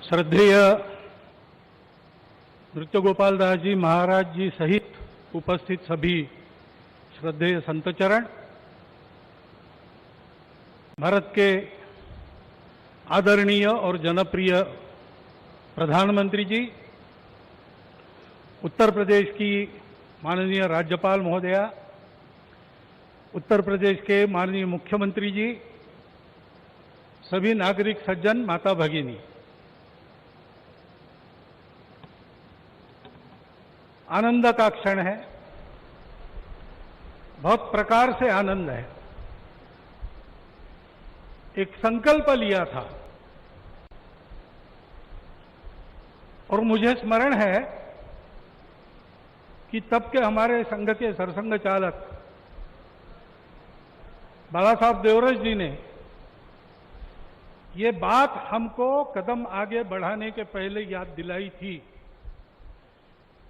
श्रद्धेय नृत्य गोपाल दास जी महाराज जी सहित उपस्थित सभी श्रद्धेय संतचरण, भारत के आदरणीय और जनप्रिय प्रधानमंत्री जी, उत्तर प्रदेश की माननीय राज्यपाल महोदया, उत्तर प्रदेश के माननीय मुख्यमंत्री जी, सभी नागरिक सज्जन, माता भगिनी, आनंद का क्षण है। बहुत प्रकार से आनंद है। एक संकल्प लिया था और मुझे स्मरण है कि तब के हमारे संघ के सरसंघ चालक बाला साहब देवरस जी ने ये बात हमको कदम आगे बढ़ाने के पहले याद दिलाई थी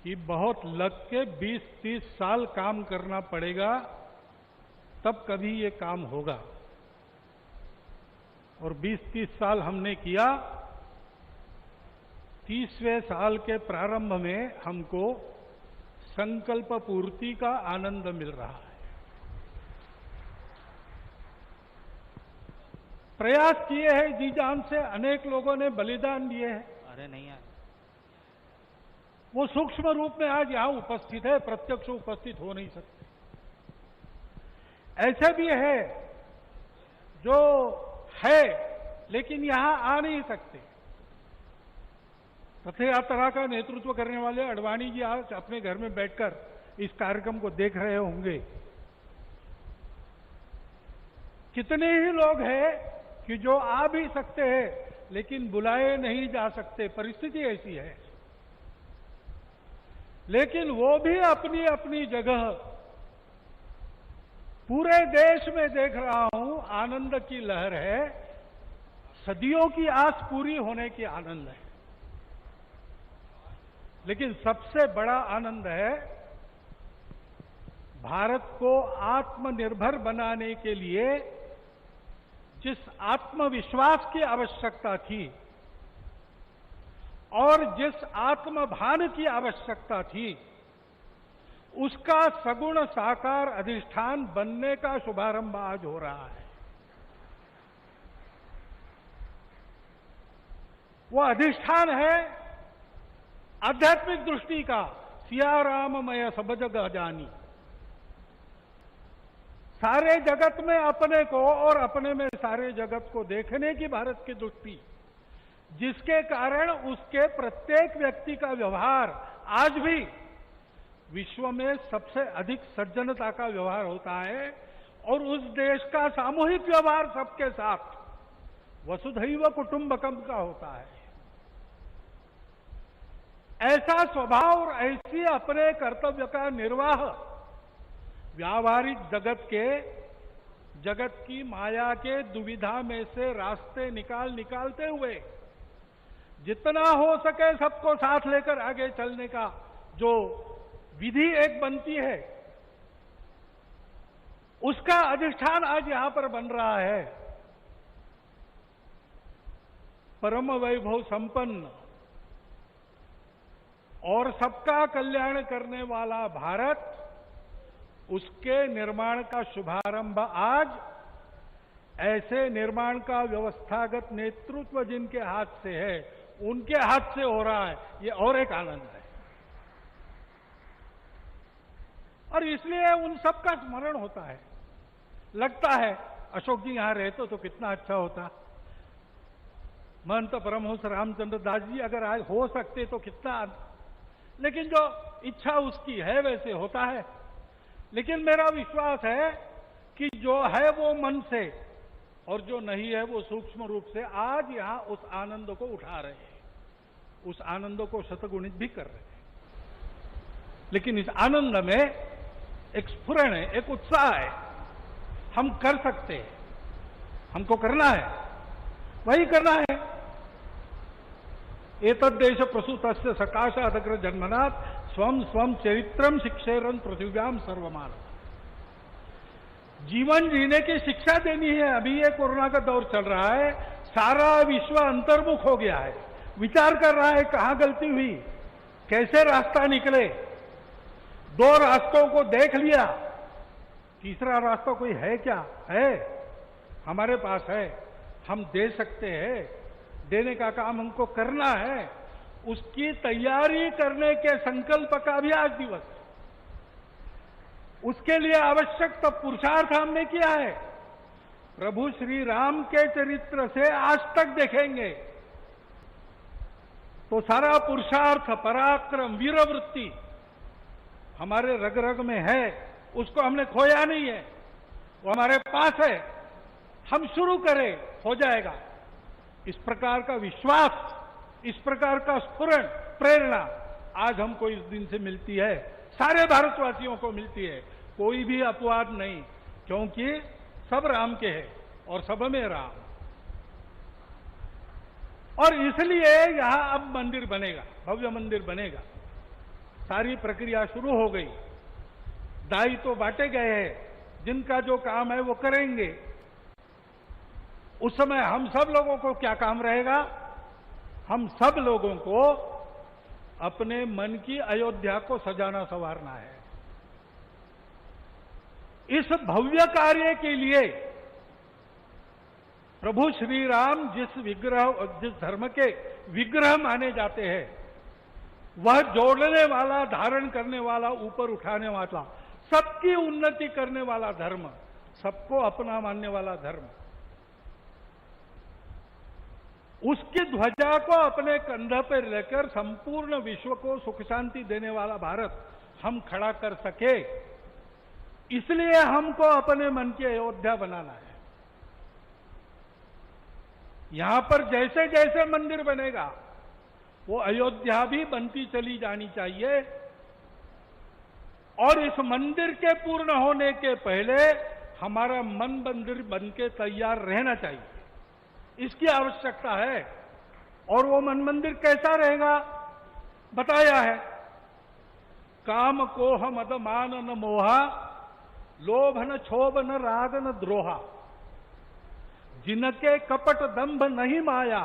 कि बहुत लग के 20-30 साल काम करना पड़ेगा, तब कभी ये काम होगा। और 20-30 साल हमने किया। 30वें साल के प्रारंभ में हमको संकल्प पूर्ति का आनंद मिल रहा है। प्रयास किए हैं जी जान से, अनेक लोगों ने बलिदान दिए हैं। अरे नहीं यार, वो सूक्ष्म रूप में आज यहां उपस्थित है, प्रत्यक्ष उपस्थित हो नहीं सकते। ऐसे भी है जो है लेकिन यहां आ नहीं सकते। रथ यात्रा का नेतृत्व करने वाले अडवाणी जी आज अपने घर में बैठकर इस कार्यक्रम को देख रहे होंगे। कितने ही लोग हैं कि जो आ भी सकते हैं लेकिन बुलाए नहीं जा सकते, परिस्थिति ऐसी है। लेकिन वो भी अपनी अपनी जगह, पूरे देश में देख रहा हूं आनंद की लहर है। सदियों की आस पूरी होने की आनंद है। लेकिन सबसे बड़ा आनंद है भारत को आत्मनिर्भर बनाने के लिए जिस आत्मविश्वास की आवश्यकता थी और जिस आत्मभान की आवश्यकता थी, उसका सगुण साकार अधिष्ठान बनने का शुभारंभ आज हो रहा है। वो अधिष्ठान है आध्यात्मिक दृष्टि का। सिया राम मय सब जग जानी। सारे जगत में अपने को और अपने में सारे जगत को देखने की भारत की दृष्टि, जिसके कारण उसके प्रत्येक व्यक्ति का व्यवहार आज भी विश्व में सबसे अधिक सज्जनता का व्यवहार होता है और उस देश का सामूहिक व्यवहार सबके साथ वसुधैव कुटुंबकम का होता है। ऐसा स्वभाव और ऐसी अपने कर्तव्य का निर्वाह व्यावहारिक जगत की माया के दुविधा में से रास्ते निकालते हुए जितना हो सके सबको साथ लेकर आगे चलने का जो विधि एक बनती है, उसका अधिष्ठान आज यहां पर बन रहा है। परम वैभव संपन्न और सबका कल्याण करने वाला भारत, उसके निर्माण का शुभारंभ आज ऐसे निर्माण का व्यवस्थागत नेतृत्व जिनके हाथ से है, उनके हाथ से हो रहा है। ये और एक आनंद है। और इसलिए उन सब का स्मरण होता है। लगता है अशोक जी यहां रहते तो कितना अच्छा होता, महंत परमहंस रामचंद्र दास जी अगर आज हो सकते तो कितना। लेकिन जो इच्छा उसकी है वैसे होता है। लेकिन मेरा विश्वास है कि जो है वो मन से और जो नहीं है वो सूक्ष्म रूप से आज यहां उस आनंद को उठा रहे हैं, उस आनंद को शतगुणित भी कर रहे हैं। लेकिन इस आनंद में एक स्फुरण है, एक उत्साह है। हम कर सकते हैं, हमको करना है, वही करना है। एतद्देश प्रसूतस्य सकाशादग्र जन्मनात् स्वम स्वम चरित्रम शिक्षेरन पृथिव्याम सर्वमानव। जीवन जीने की शिक्षा देनी है। अभी ये कोरोना का दौर चल रहा है, सारा विश्व अंतर्मुख हो गया है। विचार कर रहा है कहां गलती हुई, कैसे रास्ता निकले। दो रास्तों को देख लिया, तीसरा रास्ता कोई है क्या? है, हमारे पास है, हम दे सकते हैं, देने का काम हमको करना है। उसकी तैयारी करने के संकल्प का भी आज दिवस है। उसके लिए आवश्यक तो पुरुषार्थ हमने किया है। प्रभु श्री राम के चरित्र से आज तक देखेंगे तो सारा पुरुषार्थ, पराक्रम, वीरवृत्ति हमारे रग रग में है। उसको हमने खोया नहीं है, वो हमारे पास है। हम शुरू करें, हो जाएगा। इस प्रकार का विश्वास, इस प्रकार का स्फुरण, प्रेरणा आज हमको इस दिन से मिलती है, सारे भारतवासियों को मिलती है। कोई भी अपवाद नहीं, क्योंकि सब राम के हैं और सब में राम। और इसलिए यहां अब मंदिर बनेगा, भव्य मंदिर बनेगा। सारी प्रक्रिया शुरू हो गई, दायित्व तो बांटे गए हैं, जिनका जो काम है वो करेंगे। उस समय हम सब लोगों को क्या काम रहेगा? हम सब लोगों को अपने मन की अयोध्या को सजाना संवारना है। इस भव्य कार्य के लिए प्रभु श्री राम जिस धर्म के विग्रह माने जाते हैं, वह जोड़ने वाला, धारण करने वाला, ऊपर उठाने वाला, सबकी उन्नति करने वाला धर्म, सबको अपना मानने वाला धर्म, उसकी ध्वजा को अपने कंधे पर लेकर संपूर्ण विश्व को सुख शांति देने वाला भारत हम खड़ा कर सके, इसलिए हमको अपने मन की अयोध्या बनाना है। यहां पर जैसे जैसे मंदिर बनेगा वो अयोध्या भी बनती चली जानी चाहिए। और इस मंदिर के पूर्ण होने के पहले हमारा मन मंदिर बनके तैयार रहना चाहिए, इसकी आवश्यकता है। और वो मन मंदिर कैसा रहेगा बताया है। काम कोह मद मान न मोहा, लोभ न क्षोभ न राग न द्रोहा, जिनके कपट दंभ नहीं माया,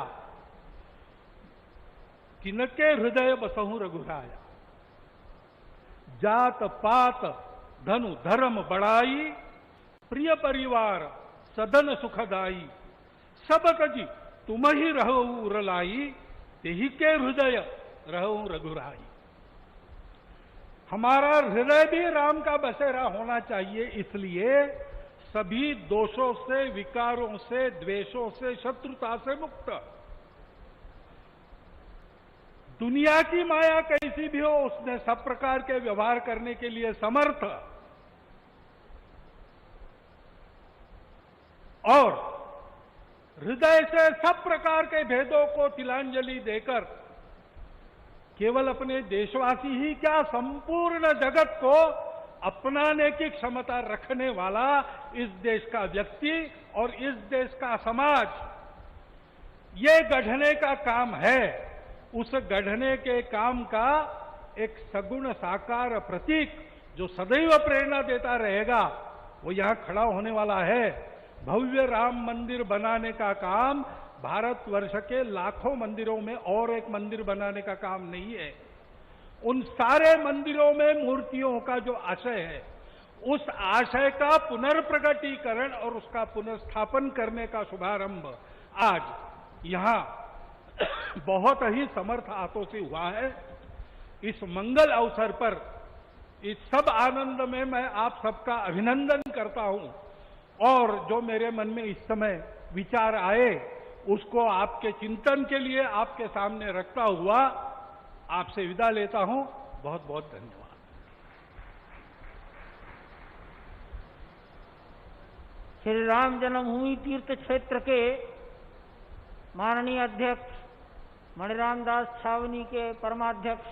किनके हृदय बसहु रघुराया। जात पात धनु धर्म बढ़ाई, प्रिय परिवार सदन सुखदाई, सब तजी तुम ही रहो उरलाई, तेही के हृदय रहो रघुराई। हमारा हृदय भी राम का बसेरा होना चाहिए। इसलिए सभी दोषों से, विकारों से, द्वेषों से, शत्रुता से मुक्त। दुनिया की माया कैसी भी हो, उसने सब प्रकार के व्यवहार करने के लिए समर्थ। और हृदय से सब प्रकार के भेदों को तिलांजलि देकर केवल अपने देशवासी ही क्या, संपूर्ण जगत को अपनाने की क्षमता रखने वाला इस देश का व्यक्ति और इस देश का समाज, ये गढ़ने का काम है। उस गढ़ने के काम का एक सगुण साकार प्रतीक जो सदैव प्रेरणा देता रहेगा, वो यहां खड़ा होने वाला है। भव्य राम मंदिर बनाने का काम भारतवर्ष के लाखों मंदिरों में और एक मंदिर बनाने का काम नहीं है। उन सारे मंदिरों में मूर्तियों का जो आशय है, उस आशय का पुनर्प्रगटीकरण और उसका पुनर्स्थापन करने का शुभारंभ आज यहां बहुत ही समर्थ हाथों से हुआ है। इस मंगल अवसर पर, इस सब आनंद में मैं आप सबका अभिनंदन करता हूं। और जो मेरे मन में इस समय विचार आए, उसको आपके चिंतन के लिए आपके सामने रखता हुआ आपसे विदा लेता हूं। बहुत बहुत धन्यवाद। श्री राम जन्मभूमि तीर्थ क्षेत्र के माननीय अध्यक्ष मणिराम दास छावनी के परमाध्यक्ष